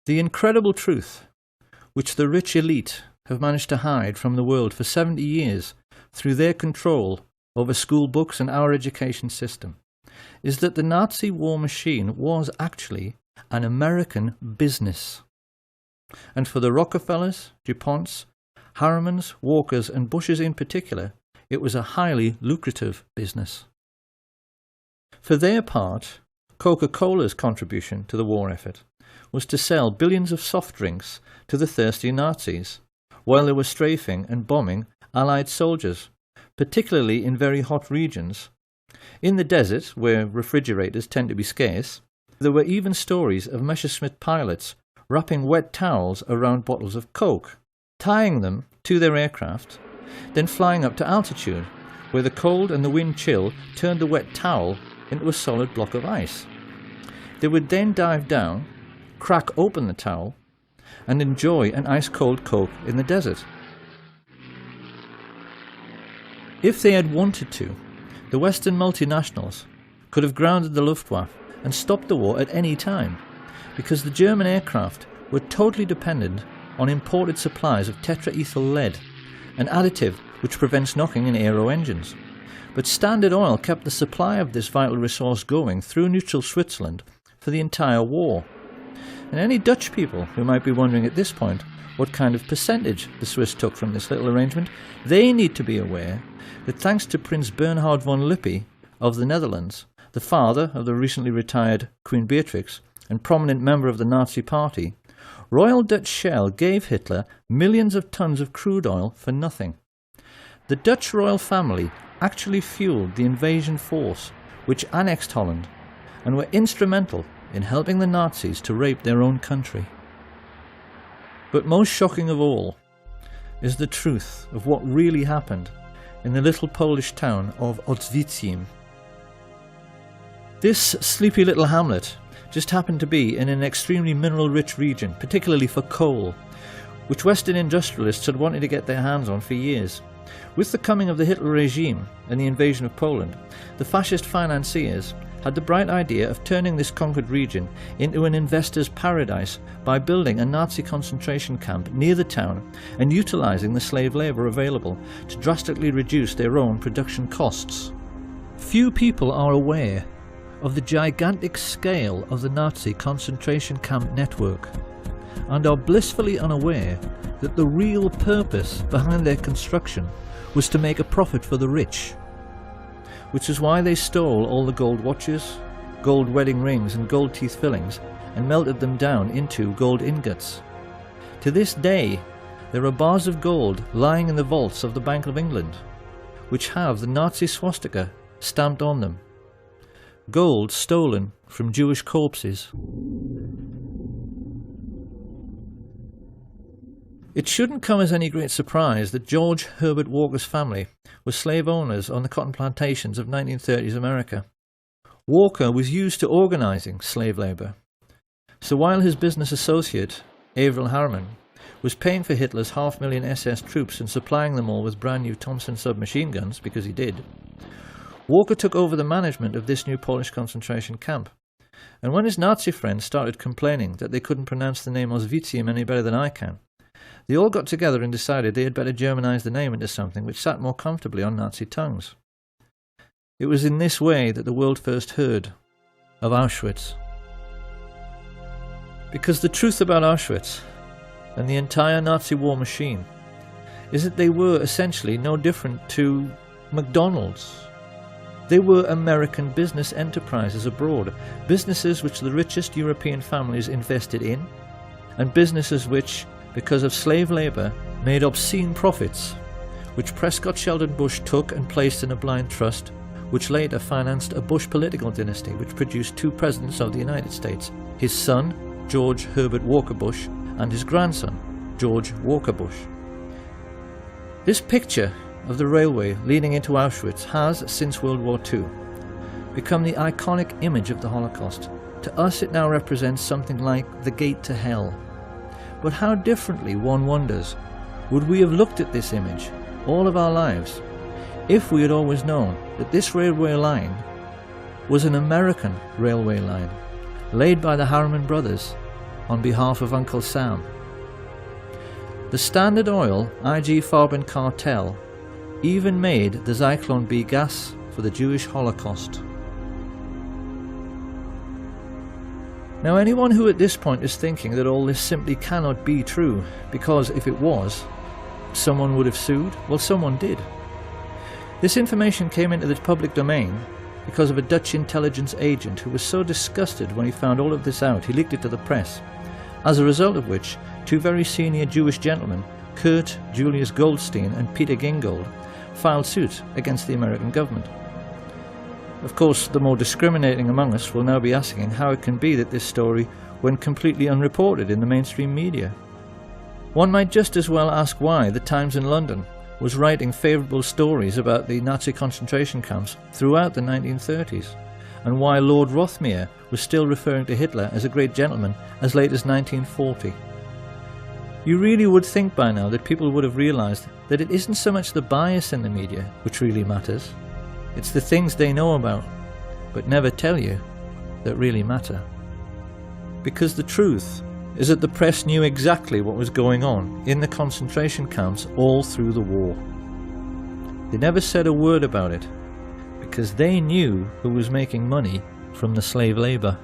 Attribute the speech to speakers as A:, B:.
A: The incredible truth, which the rich elite have managed to hide from the world for 70 years through their control over school books and our education system, is that the Nazi war machine was actually an American business. And for the Rockefellers, DuPonts, Harrimans, Walkers and Bushes in particular, it was a highly lucrative business. For their part, Coca-Cola's contribution to the war effort was to sell billions of soft drinks to the thirsty Nazis, while they were strafing and bombing Allied soldiers, particularly in very hot regions. In the desert, where refrigerators tend to be scarce, there were even stories of Messerschmitt pilots wrapping wet towels around bottles of Coke, tying them to their aircraft, then flying up to altitude, where the cold and the wind chill turned the wet towel into a solid block of ice. They would then dive down, crack open the towel, and enjoy an ice-cold Coke in the desert. If they had wanted to, the Western multinationals could have grounded the Luftwaffe and stopped the war at any time, because the German aircraft were totally dependent on imported supplies of tetraethyl lead, an additive which prevents knocking in aero engines. But Standard Oil kept the supply of this vital resource going through neutral Switzerland for the entire war. And any Dutch people who might be wondering at this point what kind of percentage the Swiss took from this little arrangement, they need to be aware that thanks to Prince Bernhard von Lippe of the Netherlands, the father of the recently retired Queen Beatrix and prominent member of the Nazi Party, Royal Dutch Shell gave Hitler millions of tons of crude oil for nothing. The Dutch royal family actually fueled the invasion force which annexed Holland and were instrumental in helping the Nazis to rape their own country. But most shocking of all is the truth of what really happened in the little Polish town of Oświęcim. This sleepy little hamlet just happened to be in an extremely mineral-rich region, particularly for coal, which Western industrialists had wanted to get their hands on for years. With the coming of the Hitler regime and the invasion of Poland, the fascist financiers had the bright idea of turning this conquered region into an investor's paradise by building a Nazi concentration camp near the town and utilising the slave labour available to drastically reduce their own production costs. Few people are aware of the gigantic scale of the Nazi concentration camp network and are blissfully unaware that the real purpose behind their construction was to make a profit for the rich, which is why they stole all the gold watches, gold wedding rings and gold teeth fillings and melted them down into gold ingots. To this day, there are bars of gold lying in the vaults of the Bank of England, which have the Nazi swastika stamped on them. Gold stolen from Jewish corpses. It shouldn't come as any great surprise that George Herbert Walker's family were slave owners on the cotton plantations of 1930s America. Walker was used to organising slave labour. So while his business associate, Averell Harriman, was paying for Hitler's 500,000 SS troops and supplying them all with brand new Thompson submachine guns, because he did, Walker took over the management of this new Polish concentration camp. And when his Nazi friends started complaining that they couldn't pronounce the name Oświęcim any better than I can, they all got together and decided they had better Germanize the name into something which sat more comfortably on Nazi tongues. It was in this way that the world first heard of Auschwitz. Because the truth about Auschwitz and the entire Nazi war machine is that they were essentially no different to McDonald's. They were American business enterprises abroad, businesses which the richest European families invested in, and businesses which, because of slave labour, made obscene profits, which Prescott Sheldon Bush took and placed in a blind trust, which later financed a Bush political dynasty which produced two presidents of the United States, his son, George Herbert Walker Bush, and his grandson, George Walker Bush. This picture of the railway leading into Auschwitz has, since World War II, become the iconic image of the Holocaust. To us it now represents something like the gate to hell. But how differently, one wonders, would we have looked at this image all of our lives if we had always known that this railway line was an American railway line laid by the Harriman brothers on behalf of Uncle Sam. The Standard Oil IG Farben cartel even made the Zyklon B gas for the Jewish Holocaust. Now, anyone who at this point is thinking that all this simply cannot be true, because if it was, someone would have sued, well, someone did. This information came into the public domain because of a Dutch intelligence agent who was so disgusted when he found all of this out, he leaked it to the press, as a result of which two very senior Jewish gentlemen, Kurt Julius Goldstein and Peter Gingold, filed suit against the American government. Of course, the more discriminating among us will now be asking how it can be that this story went completely unreported in the mainstream media. One might just as well ask why the Times in London was writing favourable stories about the Nazi concentration camps throughout the 1930s, and why Lord Rothermere was still referring to Hitler as a great gentleman as late as 1940. You really would think by now that people would have realised that it isn't so much the bias in the media which really matters, it's the things they know about, but never tell you, that really matter. Because the truth is that the press knew exactly what was going on in the concentration camps all through the war. They never said a word about it, because they knew who was making money from the slave labour.